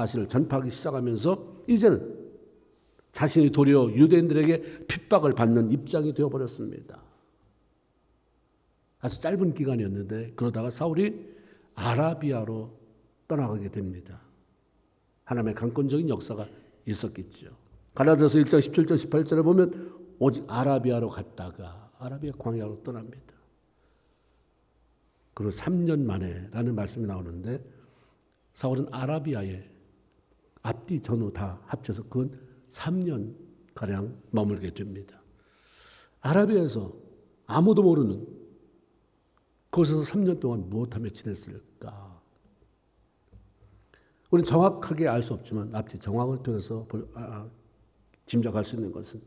사실을 전파하기 시작하면서 이제는 자신이 도리어 유대인들에게 핍박을 받는 입장이 되어버렸습니다. 아주 짧은 기간이었는데 그러다가 사울이 아라비아로 떠나가게 됩니다. 하나님의 강권적인 역사가 있었겠죠. 갈라디아서 1장 17절 18절에 보면 오직 아라비아로 갔다가 아라비아 광야로 떠납니다. 그리고 3년 만에라는 말씀이 나오는데 사울은 아라비아에 앞뒤 전후 다 합쳐서 그건 3년가량 머물게 됩니다. 아라비아에서 아무도 모르는 거기서 3년 동안 무엇하며 지냈을까? 우리는 정확하게 알 수 없지만 앞뒤 정황을 통해서 짐작할 수 있는 것은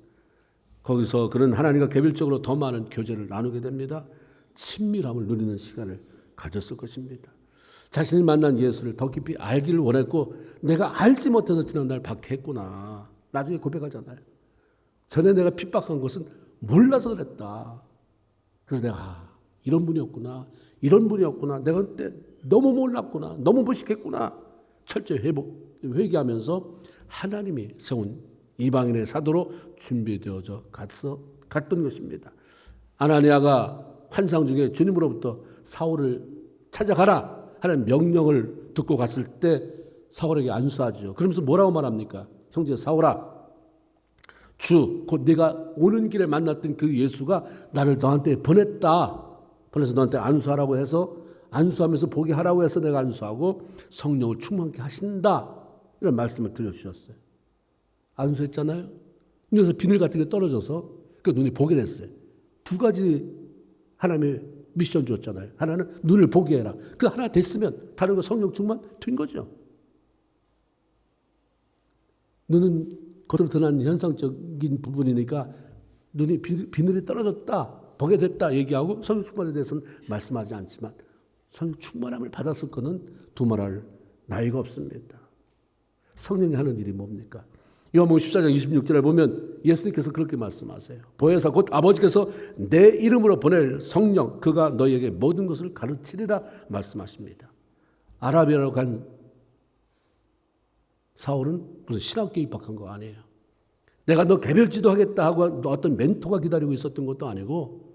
거기서 그는 하나님과 개별적으로 더 많은 교제를 나누게 됩니다. 친밀함을 누리는 시간을 가졌을 것입니다. 자신이 만난 예수를 더 깊이 알기를 원했고 내가 알지 못해서 지난날 박해했구나. 나중에 고백하잖아요. 전에 내가 핍박한 것은 몰라서 그랬다. 그래서 내가 이런 분이었구나. 이런 분이었구나. 내가 그때 너무 몰랐구나. 너무 무식했구나. 철저히 회개하면서 하나님이 세운 이방인의 사도로 준비되어져 갔던 것입니다. 아나니아가 환상 중에 주님으로부터 사울을 찾아가라 하는 명령을 듣고 갔을 때 사울에게 안수하죠. 그러면서 뭐라고 말합니까? 형제 사울아, 주 곧 네가 오는 길에 만났던 그 예수가 나를 너한테 보냈다. 보내서 너한테 안수하라고 해서 안수하면서 보게 하라고 해서 내가 안수하고 성령을 충만케 하신다. 이런 말씀을 들려주셨어요. 안수했잖아요. 그래서 비늘 같은 게 떨어져서 그 눈이 보게 됐어요. 두 가지 하나님의 미션 줬잖아요. 하나는 눈을 보게 해라. 그 하나 됐으면 다른 거 성령 충만 된 거죠. 눈은 겉으로 드러나는 현상적인 부분이니까 눈이 비늘이 떨어졌다. 보게 됐다 얘기하고 성령 충만에 대해서는 말씀하지 않지만 성령 충만함을 받았을 거는 두말할 나위가 없습니다. 성령이 하는 일이 뭡니까? 요한복음 14장 26절에 보면 예수님께서 그렇게 말씀하세요. 보혜사 곧 아버지께서 내 이름으로 보낼 성령 그가 너희에게 모든 것을 가르치리라 말씀하십니다. 아라비아로 간 사울은 무슨 신학교 입학한 거 아니에요. 내가 너 개별지도 하겠다 하고 어떤 멘토가 기다리고 있었던 것도 아니고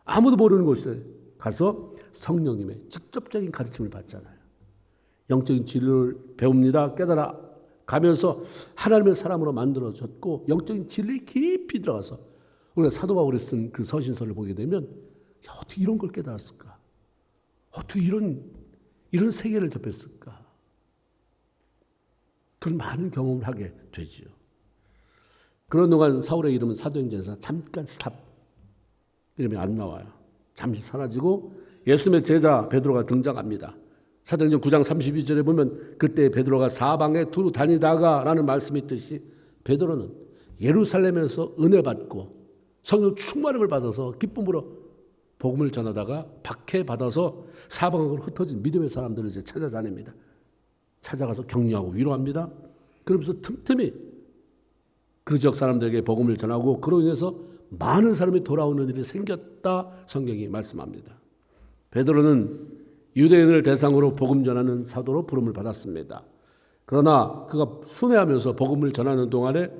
아무도 모르는 곳에 가서 성령님의 직접적인 가르침을 받잖아요. 영적인 진리를 배웁니다. 깨달아 가면서 하나님의 사람으로 만들어졌고 영적인 진리에 깊이 들어가서 우리가 사도 바울이 쓴 그 서신서를 보게 되면 어떻게 이런 걸 깨달았을까? 어떻게 이런 세계를 접했을까? 그런 많은 경험을 하게 되죠. 그런 동안 사울의 이름은 사도행전에서 잠깐 스탑 이름이 안 나와요. 잠시 사라지고 예수님의 제자 베드로가 등장합니다. 사도행전 9장 32절에 보면 그때 베드로가 사방에 두루 다니다가 라는 말씀이 있듯이 베드로는 예루살렘에서 은혜 받고 성령 충만함을 받아서 기쁨으로 복음을 전하다가 박해받아서 사방으로 흩어진 믿음의 사람들을 이제 찾아다닙니다. 찾아가서 격려하고 위로합니다. 그러면서 틈틈이 그 지역 사람들에게 복음을 전하고 그로 인해서 많은 사람이 돌아오는 일이 생겼다 성경이 말씀합니다. 베드로는 유대인을 대상으로 복음 전하는 사도로 부름을 받았습니다. 그러나 그가 순회하면서 복음을 전하는 동안에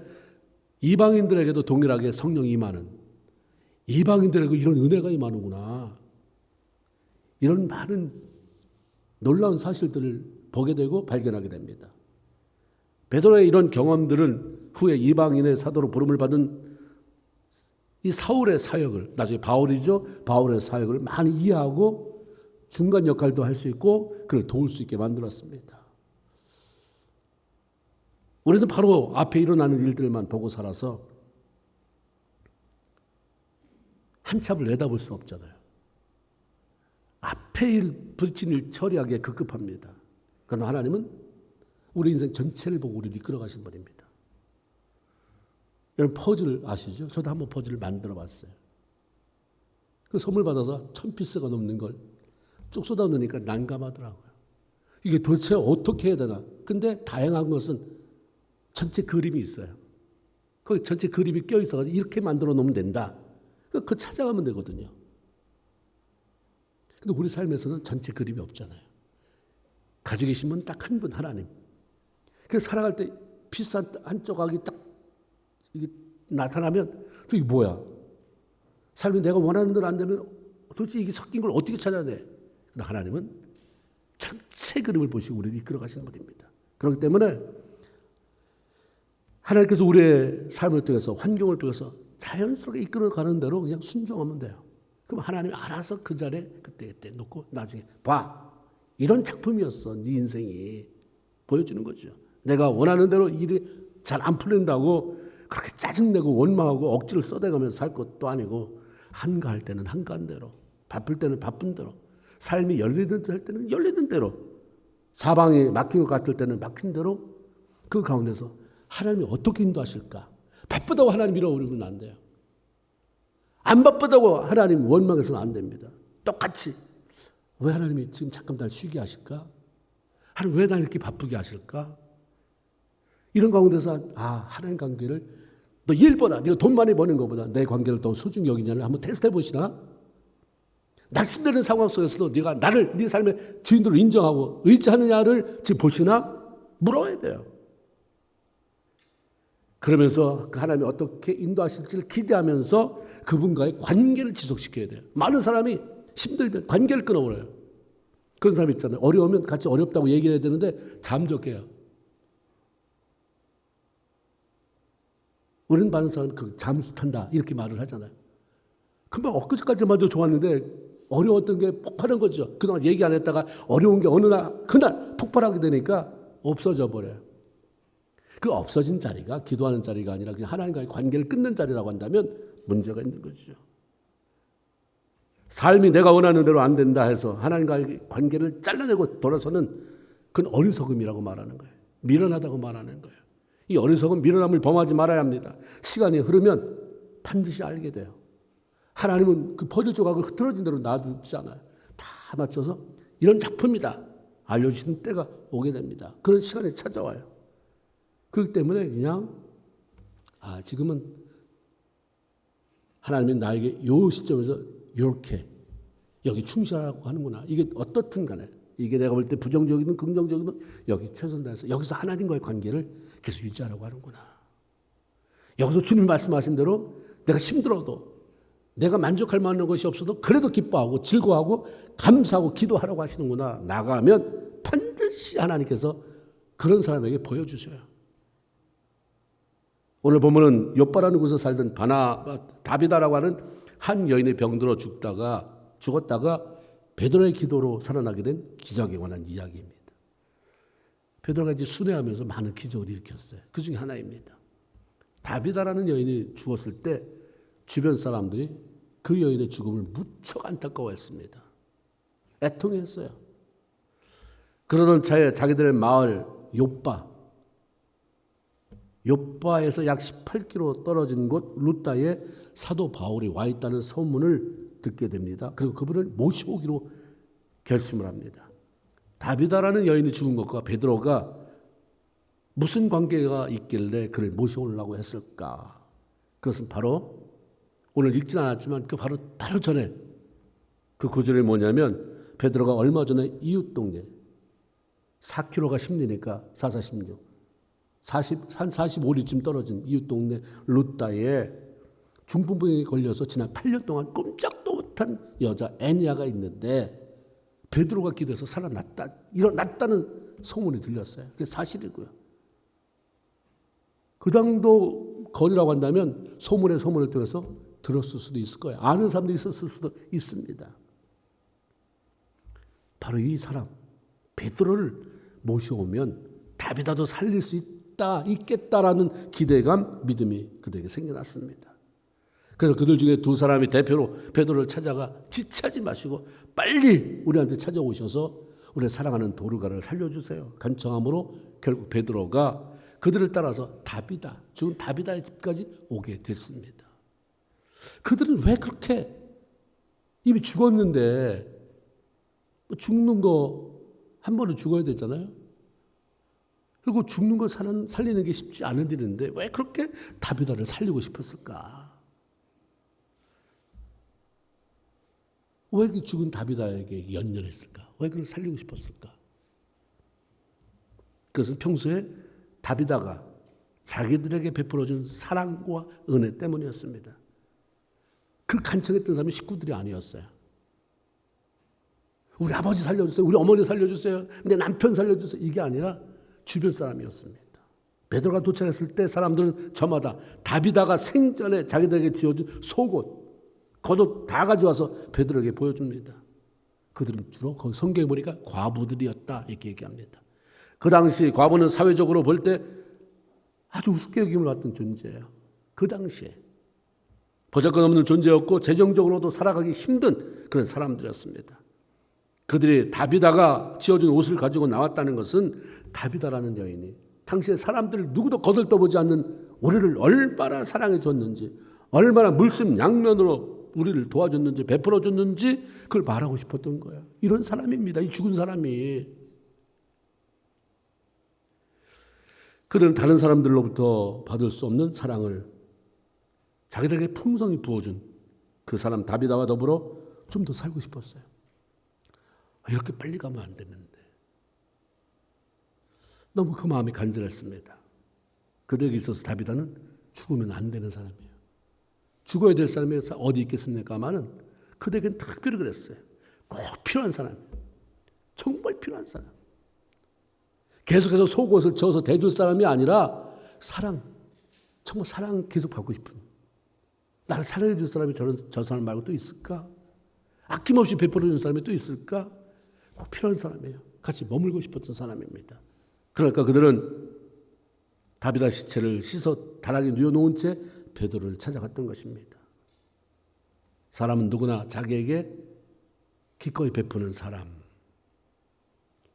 이방인들에게도 동일하게 성령이 임하는 이방인들에게 이런 은혜가 임하는구나. 이런 많은 놀라운 사실들을 보게 되고 발견하게 됩니다. 베드로의 이런 경험들은 후에 이방인의 사도로 부름을 받은 이 사울의 사역을 나중에 바울이죠. 바울의 사역을 많이 이해하고 중간 역할도 할 수 있고 그를 도울 수 있게 만들었습니다. 우리는 바로 앞에 일어나는 일들만 보고 살아서 한참을 내다볼 수 없잖아요. 앞에 부딪힌 일 처리하기에 급급합니다. 그러나 하나님은 우리 인생 전체를 보고 우리를 이끌어 가신 분입니다. 여러분 퍼즐 아시죠? 저도 한번 퍼즐을 만들어 봤어요. 그 선물 받아서 1000피스가 넘는 걸 쭉 쏟아 넣으니까 난감하더라고요. 이게 도대체 어떻게 해야 되나? 근데 다행한 것은 전체 그림이 있어요. 거기 전체 그림이 껴있어서 이렇게 만들어 놓으면 된다. 그거 찾아가면 되거든요. 근데 우리 삶에서는 전체 그림이 없잖아요. 가지고 계신 분 딱 한 분 하나님. 그래서 살아갈 때 비싼 한 조각이 딱 이게 나타나면 또 이게 뭐야? 삶이 내가 원하는 대로 안 되면 도대체 이게 섞인 걸 어떻게 찾아야 돼? 그러나 하나님은 전체 그림을 보시고 우리를 이끌어 가시는 분입니다. 그렇기 때문에 하나님께서 우리의 삶을 통해서 환경을 통해서 자연스럽게 이끌어가는 대로 그냥 순종하면 돼요. 그럼 하나님이 알아서 그 자리에 그때 놓고 나중에 봐. 이런 작품이었어. 네 인생이. 보여주는 거죠. 내가 원하는 대로 일이 잘 안 풀린다고 그렇게 짜증내고 원망하고 억지를 써대가면서 살 것도 아니고 한가할 때는 한가한 대로, 바쁠 때는 바쁜 대로, 삶이 열리는 할 때는 열리는 대로, 사방이 막힌 것 같을 때는 막힌 대로 그 가운데서 하나님이 어떻게 인도하실까? 바쁘다고 하나님 잃어버리면 안 돼요. 안 바쁘다고 하나님 원망해서는 안 됩니다. 똑같이 왜 하나님이 지금 잠깐 날 쉬게 하실까? 하나님 왜 날 이렇게 바쁘게 하실까? 이런 가운데서 하나님 관계를 너 일보다 네가 돈 많이 버는 것보다 내 관계를 더 소중히 여기냐를 한번 테스트해 보시나? 낙심되는 상황 속에서도 네가 나를 네 삶의 주인으로 인정하고 의지하느냐를 지금 보시나? 물어야 돼요. 그러면서 하나님이 어떻게 인도하실지를 기대하면서 그분과의 관계를 지속시켜야 돼요. 많은 사람이 힘들면 관계를 끊어버려요. 그런 사람 있잖아요. 어려우면 같이 어렵다고 얘기를 해야 되는데 잠적해요. 우리는 많은 사람이 잠수 탄다 이렇게 말을 하잖아요. 금방 엊그제까지만 해도 좋았는데 어려웠던 게 폭발한 거죠. 그동안 얘기 안 했다가 어려운 게 어느 날 그날 폭발하게 되니까 없어져 버려요. 그 없어진 자리가 기도하는 자리가 아니라 그냥 하나님과의 관계를 끊는 자리라고 한다면 문제가 있는 거죠. 삶이 내가 원하는 대로 안 된다 해서 하나님과의 관계를 잘라내고 돌아서는 그건 어리석음이라고 말하는 거예요. 미련하다고 말하는 거예요. 이 어리석은 미련함을 범하지 말아야 합니다. 시간이 흐르면 반드시 알게 돼요. 하나님은 그 버릴 조각을 흐트러진 대로 놔두지 않아요. 다 맞춰서 이런 작품이다 알려주시는 때가 오게 됩니다. 그런 시간이 찾아와요. 그렇기 때문에 그냥 지금은 하나님이 나에게 이 시점에서 이렇게 여기 충실하라고 하는구나. 이게 어떻든 간에 이게 내가 볼 때 부정적이든 긍정적이든 여기 최선 다해서 여기서 하나님과의 관계를 계속 유지하라고 하는구나. 여기서 주님 말씀하신 대로 내가 힘들어도 내가 만족할 만한 것이 없어도 그래도 기뻐하고 즐거워하고 감사하고 기도하라고 하시는구나. 나가면 반드시 하나님께서 그런 사람에게 보여주셔요. 오늘 보면은 욥바라는 곳에 살던 다비다라고 하는 한 여인의 병들어 죽었다가 베드로의 기도로 살아나게 된 기적에 관한 이야기입니다. 베드로가 이제 순회하면서 많은 기적을 일으켰어요. 그 중에 하나입니다. 다비다라는 여인이 죽었을 때 주변 사람들이 그 여인의 죽음을 무척 안타까워했습니다. 애통했어요. 그러던 차에 자기들의 마을 욥바에서 약 18km 떨어진 곳 루다에 사도 바울이 와 있다는 소문을 듣게 됩니다. 그리고 그분을 모셔오기로 결심을 합니다. 다비다라는 여인이 죽은 것과 베드로가 무슨 관계가 있길래 그를 모셔오려고 했을까? 그것은 바로 오늘 읽진 않았지만 그 바로 전에 그 구절이 뭐냐면 베드로가 얼마 전에 이웃 동네 4km가 10리니까 4,4,16 한 45리쯤 떨어진 이웃 동네 루다에 중풍병에 걸려서 지난 8년 동안 꼼짝도 못한 여자 애니아가 있는데 베드로가 기도해서 일어났다는 소문이 들렸어요. 그게 사실이고요. 그 정도 거리라고 한다면 소문을 통해서 들었을 수도 있을 거예요. 아는 사람도 있었을 수도 있습니다. 바로 이 사람 베드로를 모셔오면 다비다도 살릴 수 있겠다라는 기대감, 믿음이 그들에게 생겨났습니다. 그래서 그들 중에 두 사람이 대표로 베드로를 찾아가 지체하지 마시고 빨리 우리한테 찾아오셔서 우리 사랑하는 도르가를 살려주세요. 간청함으로 결국 베드로가 그들을 따라서 죽은 다비다의 집까지 오게 됐습니다. 그들은 왜 그렇게 이미 죽었는데 죽는 거 한 번은 죽어야 되잖아요. 그리고 죽는 거 살리는 게 쉽지 않은 일인데 왜 그렇게 다비다를 살리고 싶었을까? 왜 죽은 다비다에게 연연했을까? 왜 그를 살리고 싶었을까? 그것은 평소에 다비다가 자기들에게 베풀어준 사랑과 은혜 때문이었습니다. 그 간청했던 사람이 식구들이 아니었어요. 우리 아버지 살려주세요. 우리 어머니 살려주세요. 내 남편 살려주세요. 이게 아니라 주변 사람이었습니다. 베드로가 도착했을 때 사람들은 저마다 다비다가 생전에 자기들에게 지어준 속옷, 겉옷 다 가져와서 베드로에게 보여줍니다. 그들은 주로 거기 성경에 보니까 과부들이었다 이렇게 얘기합니다. 그 당시 과부는 사회적으로 볼 때 아주 우습게 여김을 받던 존재예요. 그 당시에 보잘것없는 존재였고 재정적으로도 살아가기 힘든 그런 사람들이었습니다. 그들이 다비다가 지어준 옷을 가지고 나왔다는 것은 다비다라는 여인이 당시에 사람들 누구도 거들떠보지 않는 우리를 얼마나 사랑해 줬는지, 얼마나 물심양면으로 우리를 도와줬는지, 베풀어 줬는지 그걸 말하고 싶었던 거예요. 이런 사람입니다. 이 죽은 사람이. 그들은 다른 사람들로부터 받을 수 없는 사랑을 자기들에게 풍성히 부어준 그 사람 다비다와 더불어 좀 더 살고 싶었어요. 이렇게 빨리 가면 안 되는데. 너무 그 마음이 간절했습니다. 그들에게 있어서 다비다는 죽으면 안 되는 사람이에요. 죽어야 될 사람이 어디 있겠습니까마는 그들에게는 특별히 그랬어요. 꼭 필요한 사람이에요. 정말 필요한 사람. 계속해서 속옷을 져서 대줄 사람이 아니라 사랑, 정말 사랑 계속 받고 싶은, 나를 사랑해 줄 사람이 저 사람 말고 또 있을까? 아낌없이 베풀어 준 사람이 또 있을까? 꼭 필요한 사람이에요. 같이 머물고 싶었던 사람입니다. 그러니까 그들은 다비다 시체를 씻어 다락에 뉘어놓은 채 베드로를 찾아갔던 것입니다. 사람은 누구나 자기에게 기꺼이 베푸는 사람,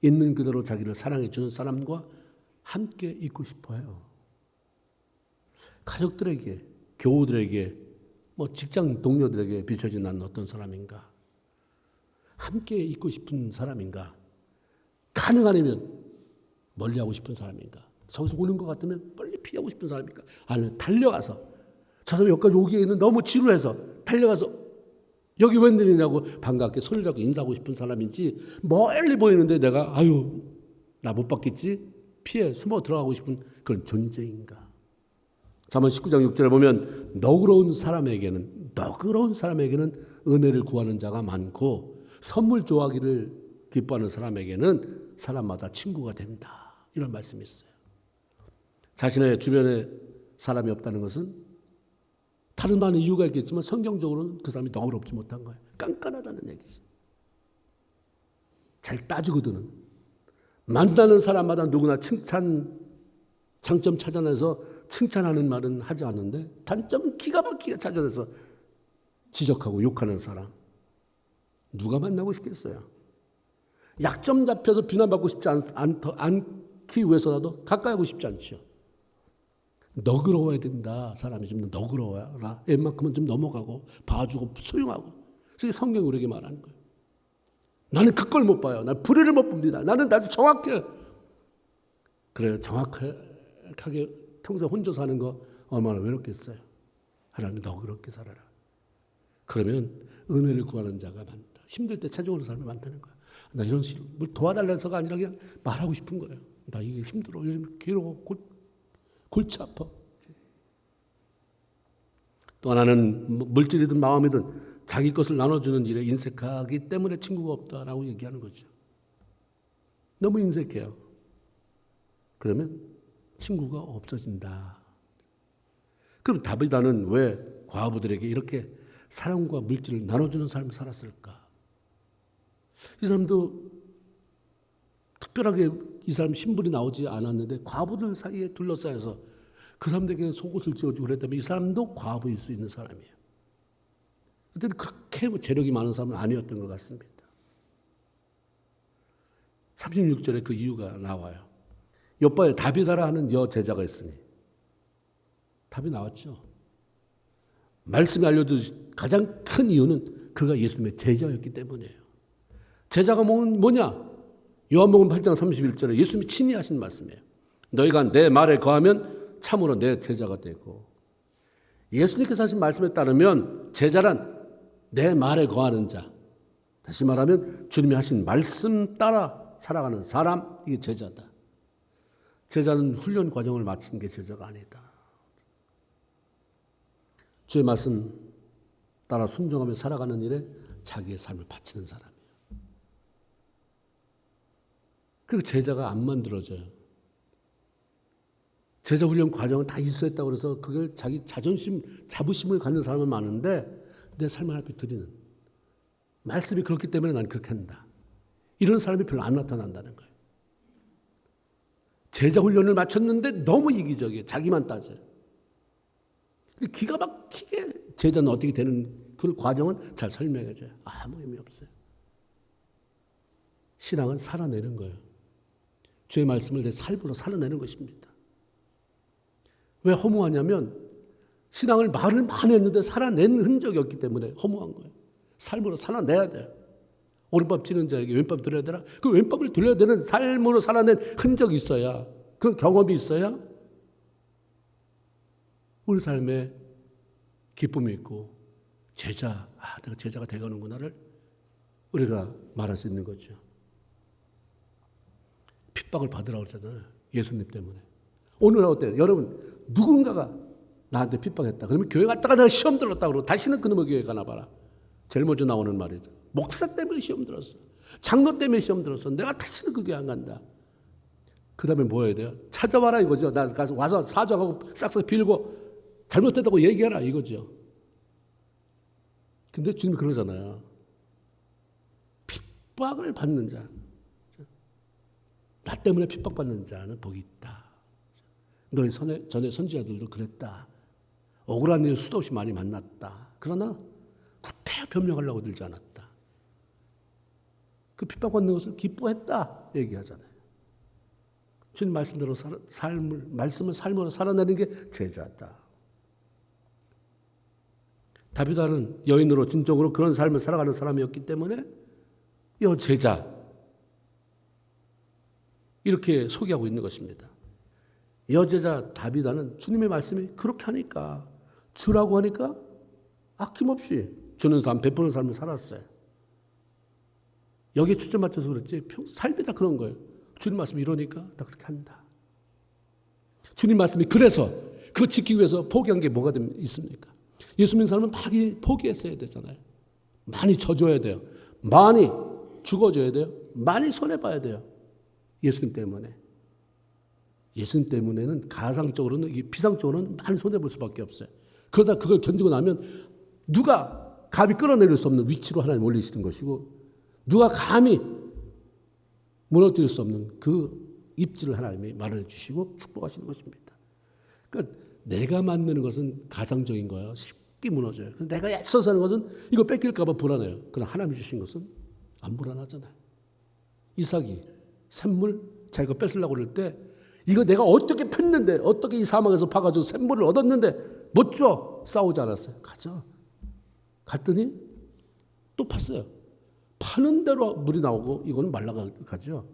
있는 그대로 자기를 사랑해 주는 사람과 함께 있고 싶어요. 가족들에게, 교우들에게, 직장 동료들에게 비춰진 나는 어떤 사람인가? 함께 있고 싶은 사람인가? 가능하면 멀리하고 싶은 사람인가? 저기서 오는 것 같으면 빨리 피하고 싶은 사람인가? 아니면 달려가서 저 사람이 여기까지 오기에는 너무 지루해서 달려가서 여기 웬일이냐고 반갑게 손을 잡고 인사하고 싶은 사람인지, 멀리 보이는데 내가 나 못 받겠지? 피해 숨어 들어가고 싶은 그런 존재인가? 잠언 19장 6절에 보면 너그러운 사람에게는 은혜를 구하는 자가 많고 선물 좋아하기를 기뻐하는 사람에게는 사람마다 친구가 된다. 이런 말씀이 있어요. 자신의 주변에 사람이 없다는 것은 다른 많은 이유가 있겠지만 성경적으로는 그 사람이 너그럽지 못한 거예요. 깐깐하다는 얘기죠. 잘 따지고 드는. 만나는 사람마다 누구나 장점 찾아내서 칭찬하는 말은 하지 않는데 단점 기가 막히게 찾아내서 지적하고 욕하는 사람. 누가 만나고 싶겠어요? 약점 잡혀서 비난받고 싶지 않기 위해서라도 가까이 하고 싶지 않죠. 너그러워야 된다. 사람이 좀 너그러워라. 웬만큼은 좀 넘어가고 봐주고 수용하고. 그래서 성경이 우리에게 말하는 거예요. 나는 그걸 못 봐요. 나는 불의를 못 봅니다. 나는 정확해. 그래요. 정확하게 평생 혼자 사는 거 얼마나 외롭겠어요. 하나님 너그럽게 살아라. 그러면 은혜를 구하는 자가 많다. 힘들 때 찾아오는 사람이 많다는 거야. 나 이런 식으로 뭘 도와달라서가 아니라 그냥 말하고 싶은 거예요. 나 이게 힘들어. 요즘 괴로워. 골치 아파. 또 하나는 물질이든 마음이든 자기 것을 나눠주는 일에 인색하기 때문에 친구가 없다라고 얘기하는 거죠. 너무 인색해요. 그러면 친구가 없어진다. 그럼 다비다는 왜 과부들에게 이렇게 사랑과 물질을 나눠주는 삶을 살았을까? 이 사람도 특별하게 이 사람 신분이 나오지 않았는데 과부들 사이에 둘러싸여서 그 사람들에게 속옷을 지어주고 그랬다면 이 사람도 과부일 수 있는 사람이에요. 그때는 그렇게 재력이 많은 사람은 아니었던 것 같습니다. 36절에 그 이유가 나와요. 옆바에 다비다라 하는 여제자가 있으니. 답이 나왔죠. 말씀이 알려준 가장 큰 이유는 그가 예수님의 제자였기 때문이에요. 제자가 뭐냐? 요한복음 8장 31절에 예수님이 친히 하신 말씀이에요. 너희가 내 말에 거하면 참으로 내 제자가 되고. 예수님께서 하신 말씀에 따르면 제자란 내 말에 거하는 자. 다시 말하면 주님이 하신 말씀 따라 살아가는 사람, 이게 제자다. 제자는 훈련 과정을 마친 게 제자가 아니다. 주의 말씀 따라 순종하며 살아가는 일에 자기의 삶을 바치는 사람이에요. 그리고 제자가 안 만들어져요. 제자 훈련 과정은 다 이수했다고 해서 그걸 자기 자부심을 갖는 사람은 많은데 내 삶을 앞에 드리는 말씀이 그렇기 때문에 난 그렇게 한다. 이런 사람이 별로 안 나타난다는 거예요. 제자 훈련을 마쳤는데 너무 이기적이에요. 자기만 따져요. 근데 기가 막히게 제자는 어떻게 되는 그 과정은 잘 설명해줘요. 아무 의미 없어요. 신앙은 살아내는 거예요. 주의 말씀을 내 삶으로 살아내는 것입니다. 왜 허무하냐면 신앙을 말을 많이 했는데 살아낸 흔적이 없기 때문에 허무한 거예요. 삶으로 살아내야 돼요. 오른밤 치는 자에게 왼밤 들어야 되나? 그 왼밤을 들어야 되는 삶으로 살아낸 흔적이 있어야, 그런 경험이 있어야 우리 삶에 기쁨이 있고 내가 제자가 되가는구나를 우리가 말할 수 있는 거죠. 핍박을 받으라고 그러잖아요. 예수님 때문에. 오늘 어때요? 여러분 누군가가 나한테 핍박했다. 그러면 교회 갔다가 내가 시험 들었다 그러고 다시는 그놈의 교회 가나 봐라. 제일 먼저 나오는 말이죠. 목사 때문에 시험 들었어. 장로 때문에 시험 들었어. 내가 다시는 그 교회 안 간다. 그 다음에 뭐 해야 돼요? 찾아와라 이거죠. 나 가서 와서 사죄하고 싹싹 빌고 잘못됐다고 얘기해라 이거죠. 근데 주님이 그러잖아요. 핍박을 받는 자, 나 때문에 핍박받는 자는 복이 있다. 너희 전에 선지자들도 그랬다. 억울한 일 수도 없이 많이 만났다. 그러나 구태여 변명하려고 들지 않았다. 그 핍박받는 것을 기뻐했다 얘기하잖아요. 주님 말씀대로 말씀을 삶으로 살아내는 게 제자다. 다비다는 여인으로 진정으로 그런 삶을 살아가는 사람이었기 때문에 이 제자 이렇게 소개하고 있는 것입니다. 여제자 다비다는 주님의 말씀이 그렇게 하니까 주라고 하니까 아낌없이 주는 삶, 베푸는 삶을 살았어요. 여기에 초점 맞춰서 그렇지 삶이 다 그런 거예요. 주님 말씀이 이러니까 나 그렇게 한다. 주님 말씀이 그래서 그거 지키기 위해서 포기한 게 뭐가 있습니까? 예수 믿는 사람은 많이 포기했어야 되잖아요. 많이 져줘야 돼요. 많이 죽어줘야 돼요. 많이 손해봐야 돼요. 예수님 때문에. 예수님 때문에는 가상적으로는 비상적으로는 많이 손해볼 수밖에 없어요. 그러다 그걸 견디고 나면 누가 감히 끌어내릴 수 없는 위치로 하나님 올리시는 것이고 누가 감히 무너뜨릴 수 없는 그 입지를 하나님이 마련해 주시고 축복하시는 것입니다. 그러니까 내가 만드는 것은 가상적인 거예요. 쉽게 무너져요. 내가 애써서 하는 것은 이거 뺏길까 봐 불안해요. 그러나 하나님이 주신 것은 안 불안하잖아요. 이삭이 샘물 자기가 뺏으려고 그럴 때 이거 내가 어떻게 폈는데 어떻게 이 사막에서 파가지고 샘물을 얻었는데 못 줘. 싸우지 않았어요. 가자. 갔더니 또 팠어요. 파는 대로 물이 나오고 이거는 말라가죠.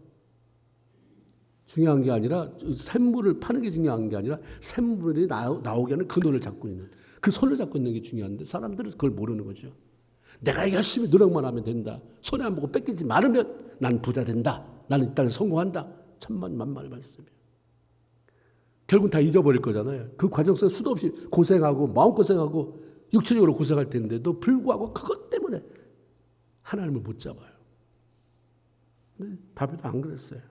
중요한 게 아니라 샘물을 파는 게 중요한 게 아니라 샘물이 나오게 하는 그 눈을 잡고 있는 그 손을 잡고 있는 게 중요한데 사람들은 그걸 모르는 거죠. 내가 열심히 노력만 하면 된다. 손해 안 보고 뺏기지 말으면 난 부자 된다. 나는 이 땅에 성공한다. 천만만만의 말씀이에요. 결국은 다 잊어버릴 거잖아요. 그 과정 속에 수도 없이 고생하고 마음고생하고 육체적으로 고생할 텐데도 불구하고 그것 때문에 하나님을 못 잡아요. 근데 다윗도 안 그랬어요.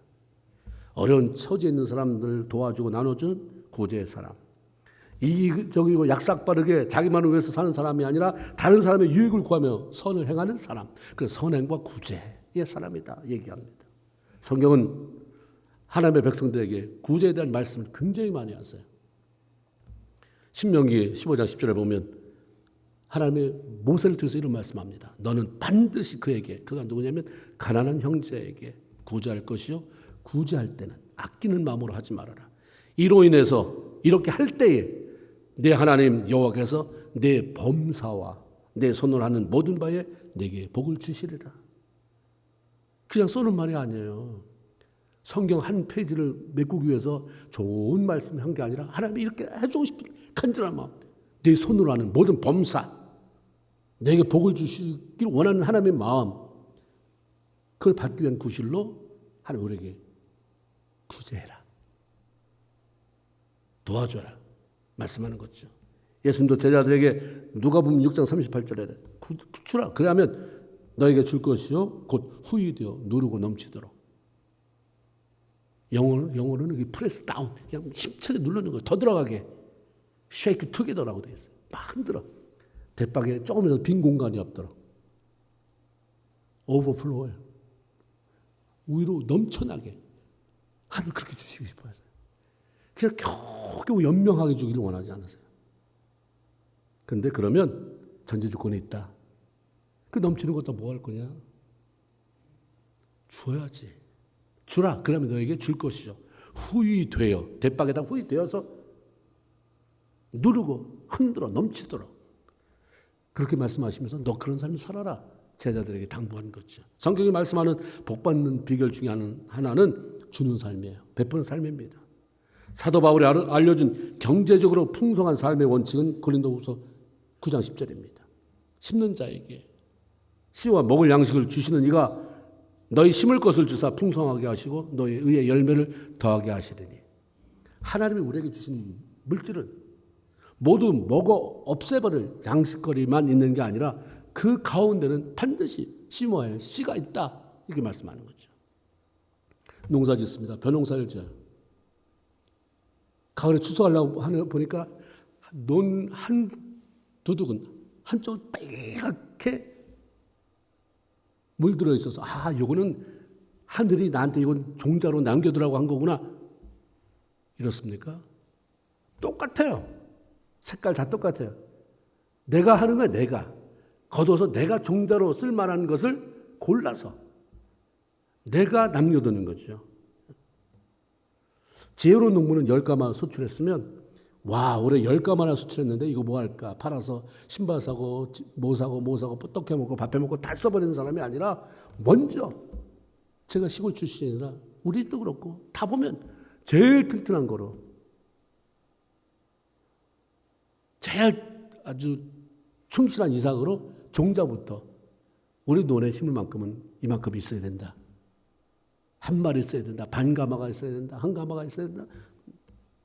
어려운 처지에 있는 사람들 도와주고 나눠준 구제의 사람. 이기적이고 약삭빠르게 자기만을 위해서 사는 사람이 아니라 다른 사람의 유익을 구하며 선을 행하는 사람. 그래서 선행과 구제의 사람이다 얘기합니다. 성경은 하나님의 백성들에게 구제에 대한 말씀을 굉장히 많이 하세요. 신명기 15장 10절에 보면 하나님의 모세를 통해서 이런 말씀합니다. 너는 반드시 그가 누구냐면 가난한 형제에게 구제할 것이요 구제할 때는 아끼는 마음으로 하지 말아라. 이로 인해서 이렇게 할 때에 내 하나님 여호와께서 내 범사와 내 손으로 하는 모든 바에 내게 복을 주시리라. 그냥 써는 말이 아니에요. 성경 한 페이지를 메꾸기 위해서 좋은 말씀을 한 게 아니라 하나님이 이렇게 해주고 싶은 간절한 마음, 내 손으로 하는 모든 범사, 내게 복을 주시길 원하는 하나님의 마음, 그걸 받기 위한 구실로 하나님 우리에게 구제해라. 도와줘라 말씀하는 거죠. 예수님도 제자들에게 누가복음 6장 38절에 주라. 그러면 너에게 줄 것이요 곧 후히되어 누르고 넘치도록. 영어로는 이 프레스 다운, 그냥 힘차게 누르는 거예요. 더 들어가게. 쉐이크 투게더라고 되어 있어요. 막 흔들어. 대박에 조금이라도 빈 공간이 없도록. 오버플로우예요. 위로 넘쳐나게. 하나님 그렇게 주시고 싶어요. 그냥 겨우겨우 연명하게 주기를 원하지 않으세요. 근데 그러면 전제 조건이 있다. 그 넘치는 것도 뭐 할 거냐? 줘야지. 주라. 그러면 너에게 줄 것이죠. 후히 되어. 대박에다 후히 되어서 누르고 흔들어 넘치도록. 그렇게 말씀하시면서 너 그런 삶을 살아라. 제자들에게 당부하는 거죠. 성경이 말씀하는 복받는 비결 중에 하나는 주는 삶이에요. 베푸는 삶입니다. 사도 바울이 알려준 경제적으로 풍성한 삶의 원칙은 고린도후서 9장 10절입니다. 심는 자에게 씨와 먹을 양식을 주시는 이가 너희 심을 것을 주사 풍성하게 하시고 너희 의의 열매를 더하게 하시리니. 하나님이 우리에게 주신 물질은 모두 먹어 없애버릴 양식거리만 있는 게 아니라 그 가운데는 반드시 심어야 할 씨가 있다. 이렇게 말씀하는 거죠. 농사 짓습니다. 벼농사를 지어요. 가을에 추수하려고 보니까 논 한 도둑은 한쪽 빨갛게 물들어 있어서 요거는 하늘이 나한테 이건 종자로 남겨두라고 한 거구나. 이렇습니까? 똑같아요. 색깔 다 똑같아요. 내가 하는 거야. 내가 거둬서 내가 종자로 쓸만한 것을 골라서 내가 남겨두는 거죠. 지혜로운 농부는 10가마 수출했으면 올해 10가마나 수출했는데 이거 뭐 할까? 팔아서 신발 사고 뭐 사고 떡해 먹고 밥 해 먹고 다 써버리는 사람이 아니라 먼저 제가 시골 출신이라 우리도 그렇고 다 보면 제일 튼튼한 거로 제일 아주 충실한 이삭으로 종자부터 우리 논에 심을 만큼은 이만큼 있어야 된다. 한 마리 있어야 된다. 반 가마가 있어야 된다. 한 가마가 있어야 된다.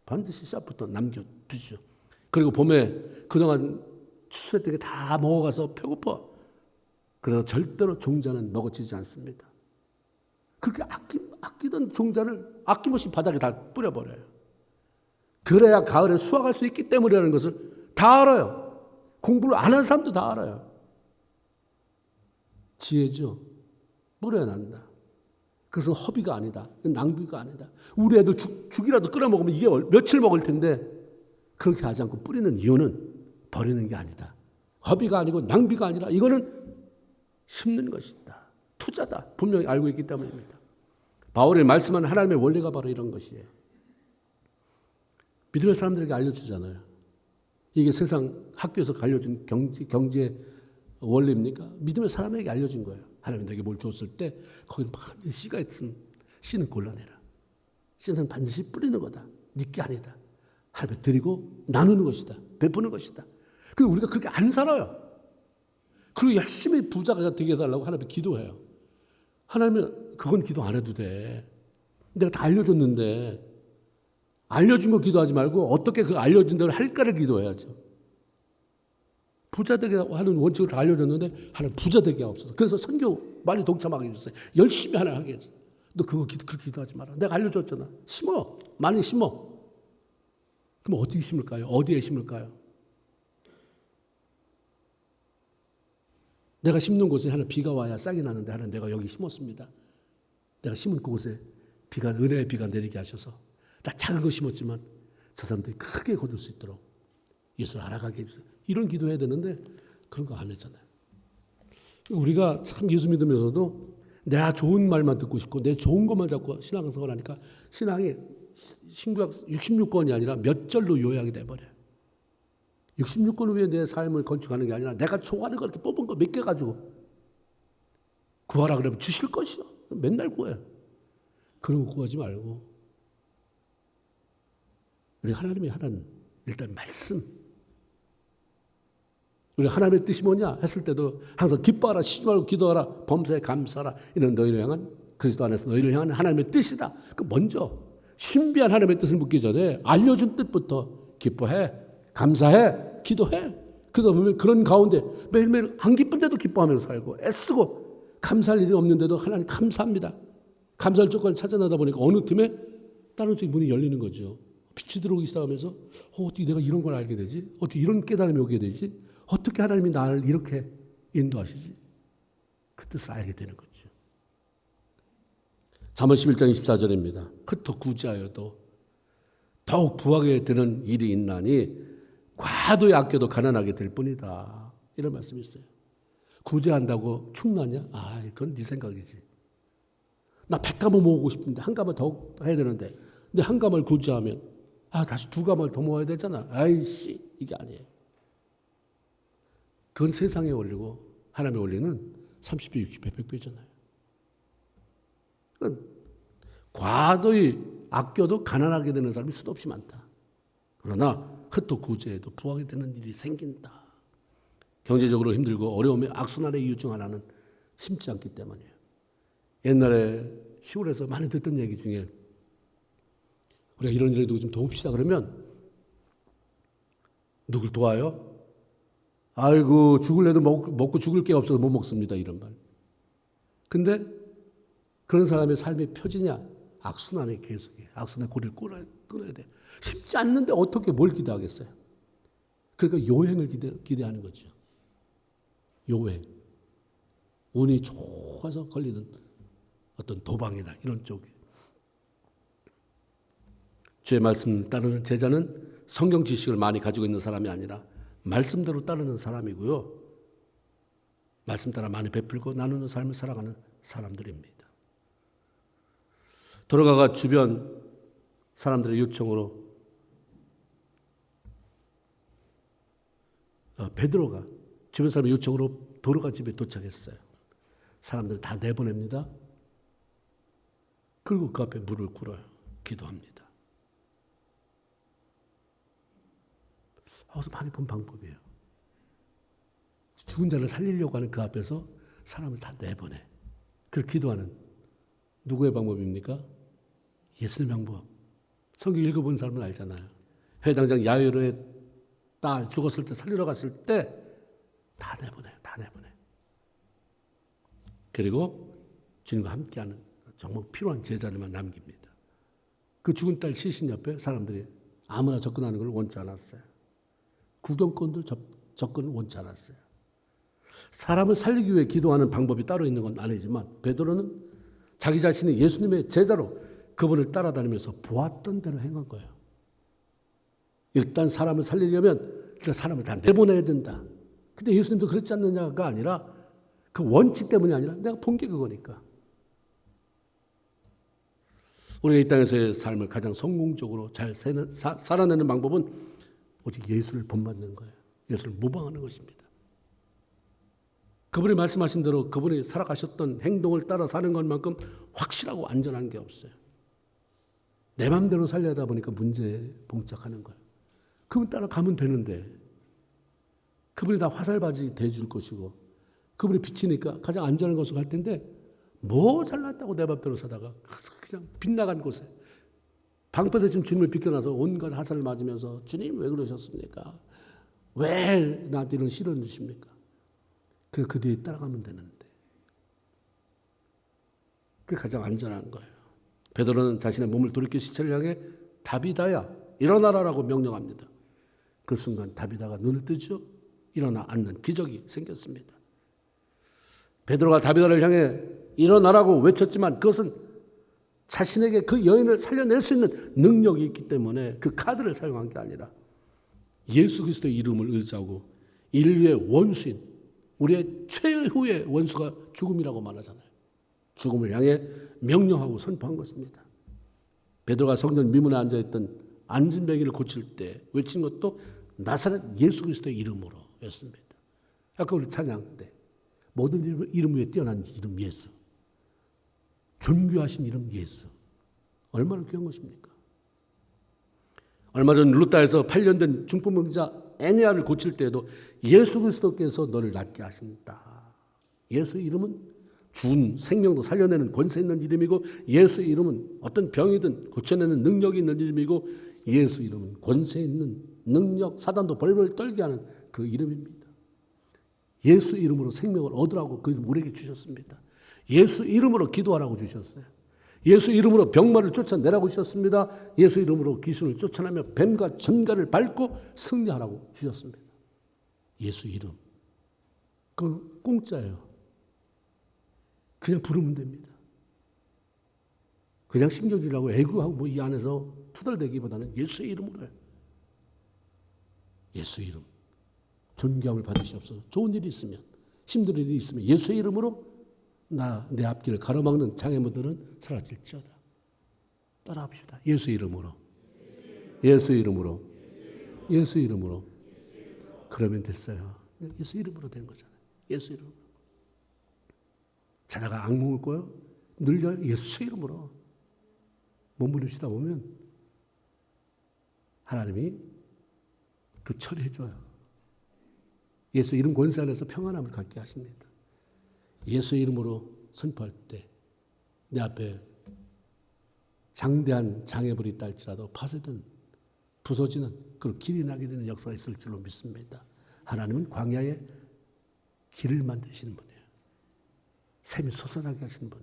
반드시 샷부터 남겨두죠. 그리고 봄에 그동안 추수했던 게 다 먹어가서 배고파. 그래서 절대로 종자는 먹어지지 않습니다. 그렇게 아끼던 종자를 아낌없이 바닥에 다 뿌려버려요. 그래야 가을에 수확할 수 있기 때문이라는 것을 다 알아요. 공부를 안 한 사람도 다 알아요. 지혜죠. 뿌려야 한다. 그것은 허비가 아니다. 낭비가 아니다. 우리 애들 죽이라도 끓여 먹으면 이게 며칠 먹을 텐데 그렇게 하지 않고 뿌리는 이유는 버리는 게 아니다. 허비가 아니고 낭비가 아니라 이거는 심는 것이다. 투자다. 분명히 알고 있기 때문입니다. 바울이 말씀하는 하나님의 원리가 바로 이런 것이에요. 믿음의 사람들에게 알려주잖아요. 이게 세상 학교에서 알려준 경제 원리입니까? 믿음의 사람에게 알려준 거예요. 하나님 내게 뭘 줬을 때 거기는 반드시 씨가 있으면 씨는 골라내라. 씨는 반드시 뿌리는 거다. 네게 아니다. 하나님께 드리고 나누는 것이다. 베푸는 것이다. 그리고 우리가 그렇게 안 살아요. 그리고 열심히 부자가 되게 해달라고 하나님께 기도해요. 하나님은 그건 기도 안 해도 돼. 내가 다 알려줬는데 알려준 거 기도하지 말고 어떻게 그 알려준 대로 할까를 기도해야죠. 부자 되게 하는 원칙을 다 알려줬는데 하나님 부자 되게 없어서 그래서 선교 많이 동참하게 해주세요. 열심히 하나 하게 해주세요. 너 그거 그렇게 기도하지 마라. 내가 알려줬잖아. 심어. 많이 심어. 그럼 어떻게 심을까요? 어디에 심을까요? 내가 심는 곳에 하나 비가 와야 싹이 나는데 하나 내가 여기 심었습니다. 내가 심은 그곳에 은혜의 비가 내리게 하셔서 나 작은 거 심었지만 저 사람들이 크게 거둘 수 있도록 예수를 알아가게 해주세요. 이런 기도해야 되는데 그런 거 안 했잖아요. 우리가 참 예수 믿으면서도 내가 좋은 말만 듣고 싶고 내 좋은 것만 잡고 신앙생활 하니까 신앙이 신구약 66권이 아니라 몇 절로 요약이 돼버려요. 66권 위에 내 삶을 건축하는 게 아니라 내가 좋아하는 거 이렇게 뽑은 거 몇 개 가지고 구하라 그러면 주실 것이요. 맨날 구해요. 그런 거 구하지 말고 우리 하나님이 하는 일단 말씀. 우리 하나님의 뜻이 뭐냐 했을 때도 항상 기뻐하라, 쉬지 말고 기도하라, 범사에 감사하라. 이런 너희를 향한 그리스도 안에서 너희를 향한 하나님의 뜻이다. 그 먼저 신비한 하나님의 뜻을 묻기 전에 알려준 뜻부터 기뻐해, 감사해, 기도해. 그러다 보면 그런 가운데 매일매일 안 기쁜데도 기뻐하면서 살고 애쓰고 감사할 일이 없는데도 하나님 감사합니다. 감사할 조건을 찾아내다 보니까 어느 틈에 다른 쪽에 문이 열리는 거죠. 빛이 들어오기 시작하면서 어떻게 내가 이런 걸 알게 되지? 어떻게 이런 깨달음이 오게 되지? 어떻게 하나님이 나를 이렇게 인도하시지? 그 뜻을 알게 되는 거죠. 잠언 11장 24절입니다. 흩어 구제하여도 더욱 부하게 되는 일이 있나니 과도히 아껴도 가난하게 될 뿐이다. 이런 말씀이 있어요. 구제한다고 충나냐? 그건 네 생각이지. 나 100가마 모으고 싶은데 한 가마 더 해야 되는데 근데 한 가마를 구제하면 다시 2가마를 더 모아야 되잖아. 이게 아니에요. 그건 세상의 원리고 하나님의 원리는 30배, 60배, 100배잖아요. 과도히 아껴도 가난하게 되는 사람이 수도 없이 많다. 그러나 흩어 구제해도 부하게 되는 일이 생긴다. 경제적으로 힘들고 어려움의 악순환의 이유 중 하나는 심지 않기 때문이에요. 옛날에 시골에서 많이 듣던 얘기 중에 우리가 이런 일에 누구 좀 도웁시다 그러면 누굴 도와요? 아이고 죽을래도 먹고 죽을 게 없어서 못 먹습니다. 이런 말. 근데 그런 사람의 삶의 표지냐? 악순환의 계속이에요. 악순환의 고리를 끊어야 돼. 쉽지 않는데 어떻게 뭘 기대하겠어요? 그러니까 요행을 기대하는 거죠. 요행. 운이 좋아서 걸리는 어떤 도방이나 이런 쪽에. 주의 말씀을 따르는 제자는 성경 지식을 많이 가지고 있는 사람이 아니라 말씀대로 따르는 사람이고요. 말씀 따라 많이 베풀고 나누는 삶을 살아가는 사람들입니다. 돌아가가 주변 사람들의 요청으로 베드로가 주변 사람의 요청으로 도로가 집에 도착했어요. 사람들 다 내보냅니다. 그리고 그 앞에 물을 꿇어요. 기도합니다. 어디서 많이 본 방법이에요. 죽은 자를 살리려고 하는 그 앞에서 사람을 다 내보내. 그렇게 기도하는 누구의 방법입니까? 예수의 방법. 성경 읽어본 사람은 알잖아요. 회당장 야이로의 딸 죽었을 때 살리러 갔을 때 다 내보내요. 다 내보내. 그리고 주님과 함께하는 정말 필요한 제자들만 남깁니다. 그 죽은 딸 시신 옆에 사람들이 아무나 접근하는 걸 원치 않았어요. 구경꾼들 접근을 원치 않았어요. 사람을 살리기 위해 기도하는 방법이 따로 있는 건 아니지만 베드로는 자기 자신이 예수님의 제자로 그분을 따라다니면서 보았던 대로 행한 거예요. 일단 사람을 살리려면 일단 사람을 다 내보내야 된다. 근데 예수님도 그렇지 않느냐가 아니라 그 원칙 때문이 아니라 내가 본 게 그거니까. 우리가 이 땅에서의 삶을 가장 성공적으로 잘 살아내는 방법은 오직 예수를 본받는 거예요. 예수를 모방하는 것입니다. 그분이 말씀하신 대로 그분이 살아가셨던 행동을 따라 사는 것만큼 확실하고 안전한 게 없어요. 내 마음대로 살려다 보니까 문제에 봉착하는 거예요. 그분 따라가면 되는데 그분이 다 화살바지 대줄 것이고 그분이 비치니까 가장 안전한 곳으로 갈 텐데 뭐 잘났다고 내 맘대로 사다가 그냥 빗나간 곳에 방패대 준 주님을 비껴나서 온갖 화살을 맞으면서 주님 왜 그러셨습니까? 왜 나한테 이런 시련을 주십니까? 그 뒤에 따라가면 되는데 그게 가장 안전한 거예요. 베드로는 자신의 몸을 돌이켜 시체를 향해 다비다야 일어나라라고 명령합니다. 그 순간 다비다가 눈을 뜨죠. 일어나 앉는 기적이 생겼습니다. 베드로가 다비다를 향해 일어나라고 외쳤지만 그것은 자신에게 그 여인을 살려낼 수 있는 능력이 있기 때문에 그 카드를 사용한 게 아니라 예수 그리스도의 이름을 의지하고 인류의 원수인 우리의 최후의 원수가 죽음이라고 말하잖아요. 죽음을 향해 명령하고 선포한 것입니다. 베드로가 성전 미문에 앉아있던 안진뱅이를 고칠 때 외친 것도 나사렛 예수 그리스도의 이름으로였습니다. 아까 우리 찬양 때 모든 이름 위에 뛰어난 이름 예수, 존귀하신 이름 예수, 얼마나 귀한 것입니까? 얼마 전 루타에서 8년 된 중풍병자 애니아를 고칠 때에도 예수 그리스도께서 너를 낫게 하신다. 예수의 이름은 죽은 생명도 살려내는 권세 있는 이름이고, 예수의 이름은 어떤 병이든 고쳐내는 능력이 있는 이름이고, 예수 이름은 권세 있는 능력, 사단도 벌벌 떨게 하는 그 이름입니다. 예수 이름으로 생명을 얻으라고 그 우리에게 주셨습니다. 예수 이름으로 기도하라고 주셨어요. 예수 이름으로 병마를 쫓아내라고 주셨습니다. 예수 이름으로 귀신을 쫓아내며 뱀과 전갈을 밟고 승리하라고 주셨습니다. 예수 이름. 그건 공짜예요. 그냥 부르면 됩니다. 그냥 신경질하고 애구하고 뭐 이 안에서 투덜대기보다는 예수의 이름으로 해요. 예수 이름. 존경을 받으시옵소서. 좋은 일이 있으면, 힘든 일이 있으면 예수의 이름으로 내 앞길을 가로막는 장애물들은 사라질지어다. 따라합시다. 예수 이름으로. 예수 이름으로. 예수 이름으로. 그러면 됐어요. 예수 이름으로 되는 거잖아요. 예수 이름으로. 자다가 악몽을 꿔요? 늘려요? 예수 이름으로. 몸부림치다 보면 하나님이 그 처리해 줘요. 예수 이름 권세 안에서 평안함을 갖게 하십니다. 예수 이름으로 선포할 때 내 앞에 장대한 장애물이 있다 할지라도 파쇄된, 부서지는 그런 길이 나게 되는 역사가 있을 줄로 믿습니다. 하나님은 광야에 길을 만드시는 분이에요. 샘이 솟아나게 하시는 분.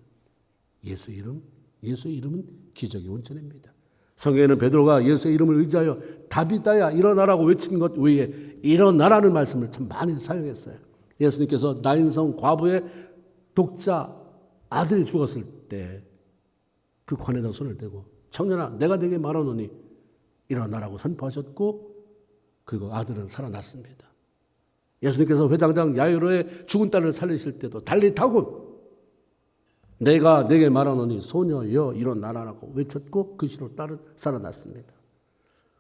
예수 이름, 예수의 이름은 기적의 원천입니다. 성경에는 베드로가 예수의 이름을 의지하여 다비다야 일어나라고 외친 것 외에 일어나라는 말씀을 참 많이 사용했어요. 예수님께서 나인성 과부의 독자 아들이 죽었을 때 그 관에다 손을 대고 청년아 내가 네게 말하노니 일어나라고 선포하셨고, 그리고 아들은 살아났습니다. 예수님께서 회당장 야이로의 죽은 딸을 살리실 때도 달리 타고 내가 네게 말하노니 소녀여 일어나라라고 외쳤고 그 시로 딸은 살아났습니다.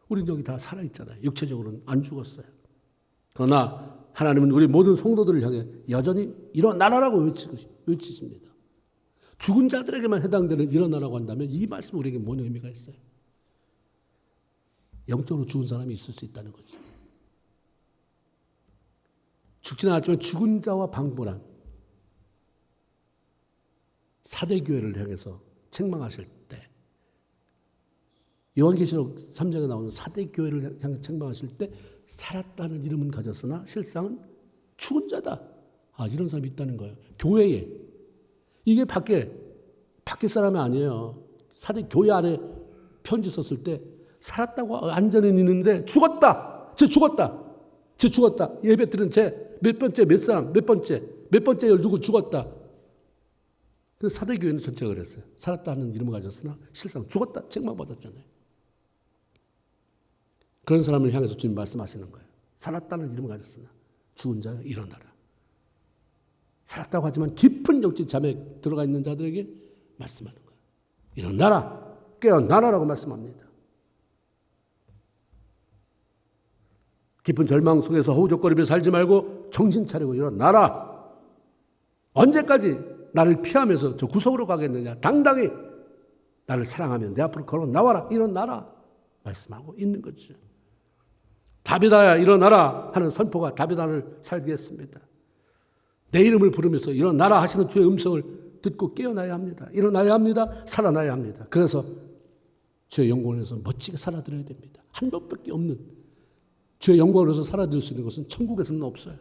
우린 여기 다 살아있잖아요. 육체적으로는 안 죽었어요. 그러나 하나님은 우리 모든 성도들을 향해 여전히 일어나라라고 외치십니다. 죽은 자들에게만 해당되는 일어나라고 한다면 이 말씀 우리에게 뭔 의미가 있어요? 영적으로 죽은 사람이 있을 수 있다는 거죠. 죽지는 않았지만 죽은 자와 방불한 사대교회를 향해서 책망하실 때, 요한계시록 3장에 나오는 사대교회를 향해 책망하실 때 살았다는 이름은 가졌으나 실상은 죽은 자다. 이런 사람이 있다는 거예요. 교회에. 이게 밖에 사람이 아니에요. 사대교회 안에 편지 썼을 때 살았다고 안전에 있는데 죽었다. 쟤 죽었다. 쟤 죽었다. 예배 드린 쟤 몇 번째 몇 사람 몇 번째 열 누구 죽었다. 사대교회는 전체가 그랬어요. 살았다는 이름을 가졌으나 실상 죽었다. 책망받았잖아요. 그런 사람을 향해서 주님 말씀하시는 거예요. 살았다는 이름을 가졌으나 죽은 자여 일어나라. 살았다고 하지만 깊은 영적 잠에 들어가 있는 자들에게 말씀하는 거예요. 일어나라. 깨어나라라고 말씀합니다. 깊은 절망 속에서 허우적거리며 살지 말고 정신 차리고 일어나라. 언제까지 나를 피하면서 저 구석으로 가겠느냐. 당당히 나를 사랑하면 내 앞으로 걸어 나와라. 일어나라. 말씀하고 있는 거죠. 다비다야 일어나라 하는 선포가 다비다를 살게 했습니다. 내 이름을 부르면서 일어나라 하시는 주의 음성을 듣고 깨어나야 합니다. 일어나야 합니다. 살아나야 합니다. 그래서 주의 영광에서 멋지게 살아들어야 됩니다. 한 번밖에 없는 주의 영광으로서 살아들 수 있는 것은 천국에서는 없어요.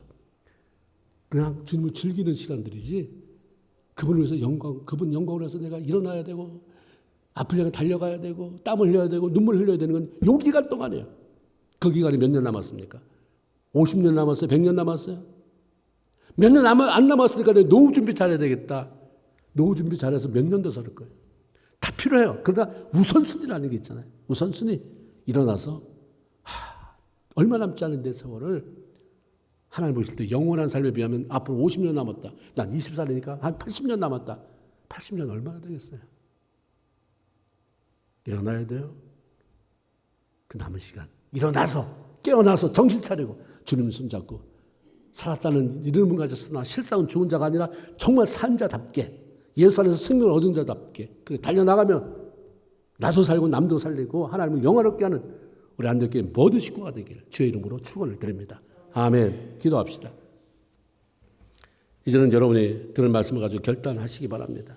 그냥 주님을 즐기는 시간들이지, 그분을 위해서 그분 영광을 위해서 내가 일어나야 되고 앞을 향해 달려가야 되고 땀을 흘려야 되고 눈물 흘려야 되는 건 요 기간 동안이에요. 그 기간이 몇 년 남았습니까? 50년 남았어요? 100년 남았어요? 몇 년 안 남았으니까 내가 노후 준비 잘해야 되겠다. 노후 준비 잘해서 몇 년 더 살 거예요. 다 필요해요. 그러나 우선순위라는 게 있잖아요. 우선순위. 일어나서 얼마 남지 않은 내 세월을 하나님 보실 때 영원한 삶에 비하면 앞으로 50년 남았다. 난 20살이니까 한 80년 남았다. 80년 얼마나 되겠어요? 일어나야 돼요. 그 남은 시간. 일어나서 깨어나서 정신 차리고 주님을 손잡고 살았다는 이름을 가졌으나 실상은 죽은 자가 아니라 정말 산 자답게 예수 안에서 생명을 얻은 자답게 그렇게 달려나가면 나도 살고 남도 살리고 하나님을 영화롭게 하는 우리 안되께 모든 식구가 되기를 주의 이름으로 축원을 드립니다. 아멘. 기도합시다. 이제는 여러분이 들은 말씀을 가지고 결단하시기 바랍니다.